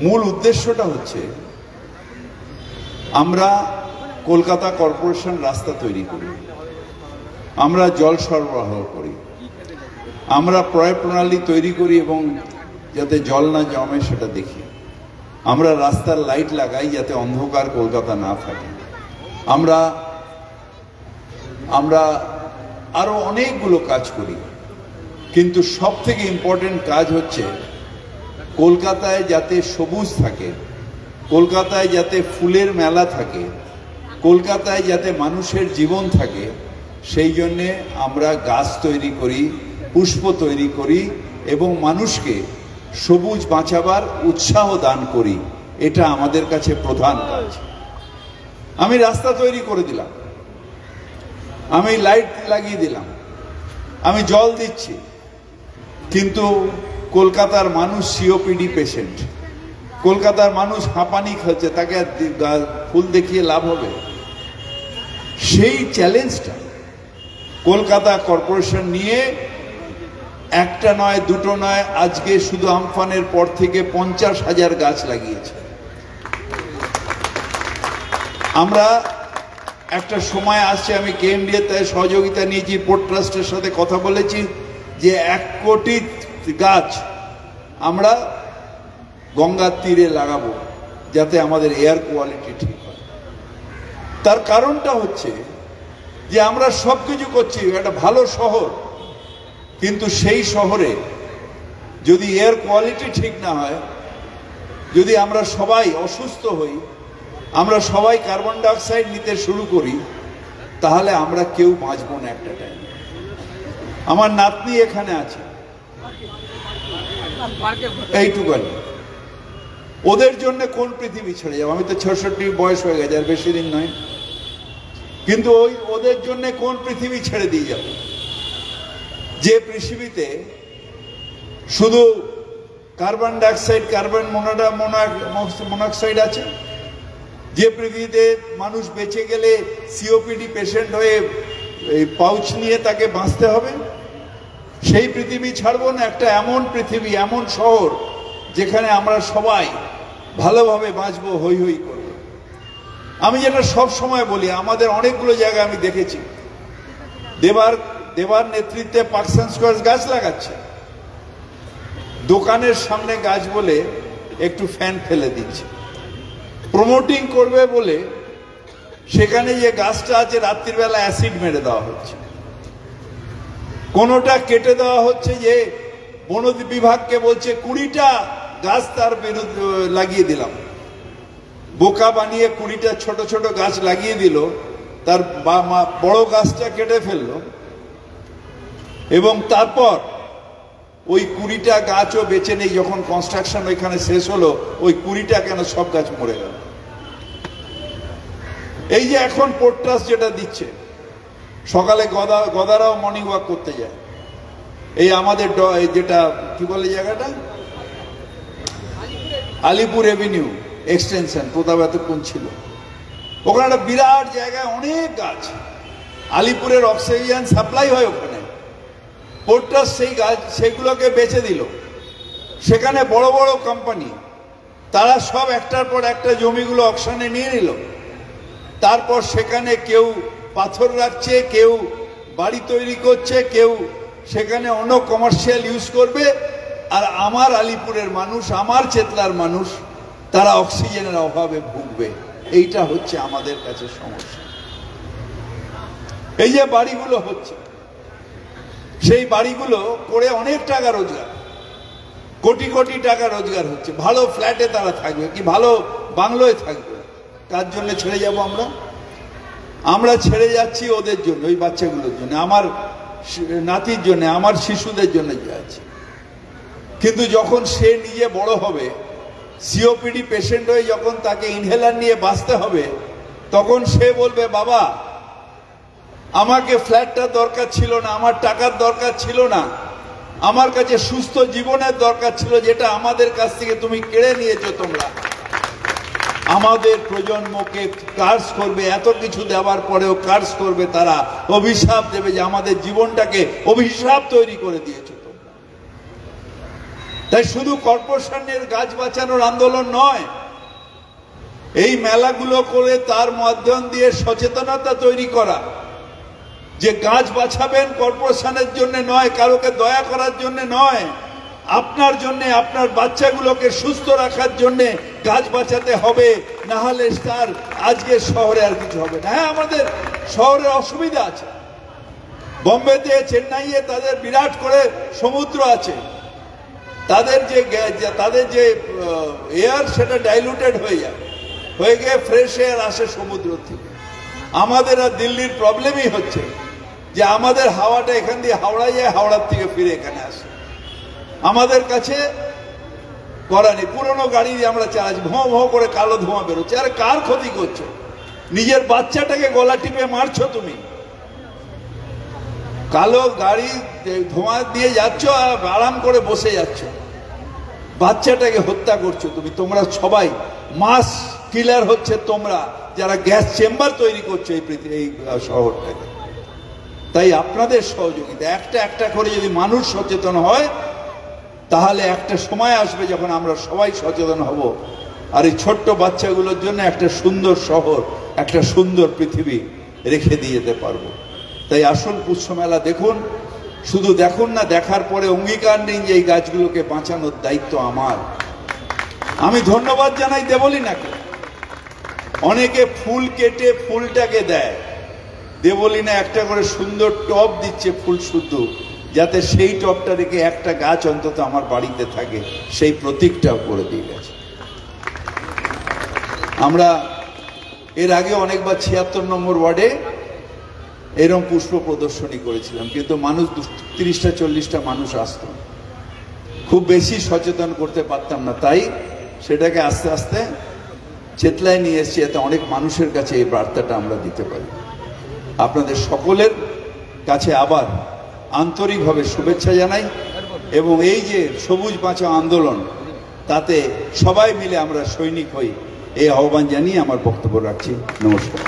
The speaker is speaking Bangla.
মূল উদ্দেশ্যটা হচ্ছে আমরা কলকাতা কর্পোরেশন রাস্তা তৈরি করি, আমরা জল সরবরাহ করি, আমরা প্রয় প্রণালী তৈরি করি এবং যাতে জল না জমে সেটা দেখি, আমরা রাস্তার লাইট লাগাই যাতে অন্ধকার কলকাতা না থাকে, আমরা আমরা আরো অনেকগুলো কাজ করি। কিন্তু সব থেকে ইম্পর্টেন্ট কাজ হচ্ছে কলকাতায় যাতে সবুজ থাকে, কলকাতায় যাতে ফুলের মেলা থাকে, কলকাতায় যাতে মানুষের জীবন থাকে, সেই জন্যে আমরা গাছ তৈরি করি, পুষ্প তৈরি করি এবং মানুষকে সবুজ বাঁচাবার উৎসাহ দান করি। এটা আমাদের কাছে প্রধান কাজ। আমি রাস্তা তৈরি করে দিলাম, আমি লাইট লাগিয়ে দিলাম, আমি জল দিচ্ছি, কিন্তু কলকাতার মানুষ সিওপিডি পেশেন্ট, কলকাতার মানুষ হাঁপানি খাচ্ছে, তাকে ফুল দেখিয়ে লাভ হবে? সেই চ্যালেঞ্জটা কলকাতা কর্পোরেশন নিয়ে একটা নয়, দুটো নয়, আজকে শুধু আমফানের পর থেকে 50,000 গাছ লাগিয়েছে। আমরা একটা সময় আসছে, আমি কেএমডিএ তাই সহযোগিতা নিয়েছি, পোর্ট ট্রাস্টের সাথে কথা বলেছি যে 1 কোটি গাছ আমরা গঙ্গার তীরে লাগাবো যাতে আমাদের এয়ার কোয়ালিটি ঠিক হয়। তার কারণটা হচ্ছে যে আমরা সবকিছু করছি, একটা ভালো শহর, কিন্তু সেই শহরে যদি এয়ার কোয়ালিটি ঠিক না হয়, যদি আমরা সবাই অসুস্থ হই, আমরা সবাই কার্বন ডাইঅক্সাইড নিতে শুরু করি, তাহলে আমরা কেউ বাঁচবো না একটা টাইম। আমার নাতনি এখানে আছে, এইটুকানি, ওদের জন্য কোন পৃথিবী ছেড়ে যাবো? আমি তো 66 বয়স হয়ে গেছে, আর বেশি দিন নয়, কিন্তু ওদের জন্য কোন পৃথিবী ছেড়ে দিয়ে যাবো? যে পৃথিবীতে শুধু কার্বন ডাইঅক্সাইড, কার্বন মনোক্সাইড আছে, যে পৃথিবীতে মানুষ বেঁচে গেলে সিওপিডি পেশেন্ট হয়ে পাউচ নিয়ে তাকে বাঁচতে হবে, সেই পৃথিবী ছাড়বো না। একটা এমন পৃথিবী, এমন শহর যেখানে আমরা সবাই ভালোভাবে বাঁচবো, হই হই করবো। আমি যেটা সব সময় বলি, আমাদের অনেকগুলো জায়গায় আমি দেখেছি দেবার নেতৃত্বে পার্কস স্কোয়ার গাছ লাগাচ্ছে, দোকানের সামনে গাছ বলে একটু ফ্যান ফেলে দিচ্ছে, প্রমোটিং করবে বলে সেখানে যে গাছটা আছে রাত্রিবেলা অ্যাসিড মেরে দেওয়া হচ্ছে, কোনোটা কেটে দেওয়া হচ্ছে যে বন বিভাগকে বলছে 20টা গাছ তার বিরুদ্ধে লাগিয়ে দিলাম, বোকা বানিয়ে 20টা ছোট ছোট গাছ লাগিয়ে দিল, তার বড় গাছটা কেটে ফেললো, এবং তারপর ওই 20টা গাছও বেঁচে নেই। যখন কনস্ট্রাকশন ওইখানে শেষ হলো, ওই 20টা কেন সব গাছ মরে গেল। এই যে এখন পোর্ট ট্রাস্ট যেটা দিচ্ছে, সকালে গদারাও মর্নিং ওয়াক করতে যায়, এই আমাদের যেটা কি বলে জায়গাটা, আলিপুর এভিনিউ এক্সটেনশন, প্রতাপ এতক্ষণ ছিল, ওখানে একটা বিরাট জায়গায় অনেক গাছ, আলিপুরের অক্সিজেন সাপ্লাই হয় ওখানে। পোর্ট ট্রাস্ট সেই গাছ সেগুলোকে বেচে দিল, সেখানে বড় বড় কোম্পানি তারা সব একটার পর একটা জমিগুলো অকশনে নিয়ে নিল, তারপর সেখানে কেউ পাথর রাখছে, কেউ বাড়ি তৈরি করছে, কেউ সেখানে অন্য কমার্শিয়াল ইউজ করবে, আর আমার আলিপুরের মানুষ, আমার চেতলার মানুষ, তারা অক্সিজেনের অভাবে ভুগবে। এইটা হচ্ছে আমাদের কাছে সমস্যা। এই যে বাড়িগুলো হচ্ছে, সেই বাড়িগুলো করে অনেক টাকা রোজগার, কোটি কোটি টাকা রোজগার হচ্ছে, ভালো ফ্ল্যাটে তারা থাকবে কি ভালো বাংলোয় থাকবে, তার জন্য ছেড়ে যাব আমরা ছেড়ে যাচ্ছি ওদের জন্য, ওই বাচ্চাগুলোর জন্য, আমার নাতির জন্য, আমার শিশুদের জন্য যাচ্ছি। কিন্তু যখন সে নিজে বড় হবে, সিওপিডি পেশেন্ট হয়ে যখন তাকে ইনহেলার নিয়ে বাঁচতে হবে, তখন সে বলবে, বাবা আমাকে ফ্ল্যাটটা দরকার ছিল না, আমার টাকার দরকার ছিল না, আমার কাছে সুস্থ জীবনের দরকার ছিল, যেটা আমাদের কাছ থেকে তুমি কেড়ে নিয়েছো। তোমরা আমাদের প্রজন্মকে কার্স করবে, এত কিছু দেওয়ার পরেও কার্স করবে, তারা অভিশাপ দেবে যে আমাদের জীবনটাকে অভিশাপ তৈরি করে দিয়েছো তোমরা। তাই শুধু কর্পোরেশনের গাছ বাঁচানোর আন্দোলন নয়, এই মেলাগুলো করে তার মাধ্যম দিয়ে সচেতনতা তৈরি করা যে গাছ বাঁচাবেন কর্পোরেশনের জন্য নয়, কারোকে দয়া করার জন্য নয়, আপনার জন্য, আপনার বাচ্চাগুলোকে সুস্থ রাখার জন্য গাছ বাঁচাতে হবে, না হলে তার আজকের শহরে আর কিছু হবে না। হ্যাঁ, আমাদের শহরে অসুবিধা আছে, বোম্বেতে, চেন্নাইয়ে তাদের বিরাট করে সমুদ্র আছে, তাদের যে এয়ার সেটা ডাইলুটেড হয়ে যায়, হয়ে গিয়ে ফ্রেশ এয়ার আসে সমুদ্র থেকে। আমাদের আর দিল্লির প্রবলেমই হচ্ছে যে আমাদের হাওয়াটা এখান দিয়ে হাওড়ায় যায়, হাওড়ার থেকে ফিরে এখানে আসে। আমাদের কাছে করা নেই, পুরোনো গাড়ি দিয়ে আমরা চালাচ্ছি, ভোঁ ভোঁ করে কালো ধোঁয়া বেরোচ্ছে। আরে কার ক্ষতি করছো? নিজের বাচ্চাটাকে গলা টিপে মারছো তুমি, কালো গাড়ি ধোঁয়া দিয়ে যাচ্ছ আর আরাম করে বসে যাচ্ছ, বাচ্চাটাকে হত্যা করছো তুমি। তোমরা সবাই মাস কিলার হচ্ছে তোমরা, যারা গ্যাস চেম্বার তৈরি করছো এই শহরটাকে। তাই আপনাদের সহযোগিতা, একটা একটা করে যদি মানুষ সচেতন হয়, তাহলে একটা সময় আসবে যখন আমরা সবাই সচেতন হব, আর এই ছোট্ট বাচ্চাগুলোর জন্য একটা সুন্দর শহর, একটা সুন্দর পৃথিবী রেখে দিয়ে যেতে পারবো। তাই আসল পুষ্প মেলা দেখুন, শুধু দেখুন না, দেখার পরে অঙ্গীকার নিন যে এই গাছগুলোকে বাঁচানোর দায়িত্ব আমার। আমি ধন্যবাদ জানাই দেবলীনাকে, অনেকে ফুল কেটে ফুলটাকে দেয়, দেবলীনা একটা করে সুন্দর টব দিচ্ছে ফুল শুদ্ধ, যাতে সেই টবটা রেখে একটা গাছ অন্তত আমার বাড়িতে থাকে, সেই প্রতীকটাও করে দিয়ে গেছে। আমরা এর আগে অনেকবার 76 নম্বর ওয়ার্ডে এরকম পুষ্প প্রদর্শনী করেছিলাম, কিন্তু মানুষ 30-40টা মানুষ আসতো, খুব বেশি সচেতন করতে পারতাম না। তাই সেটাকে আস্তে আস্তে চেতলায় নিয়ে এসেছি, যাতে অনেক মানুষের কাছে এই বার্তাটা আমরা দিতে পারি। আপনাদের সকলের কাছে আবার আন্তরিকভাবে শুভেচ্ছা জানাই, এবং এই যে সবুজ বাঁচাও আন্দোলন, তাতে সবাই মিলে আমরা সৈনিক হই, এই আহ্বান জানিয়ে আমার বক্তব্য রাখছি। নমস্কার।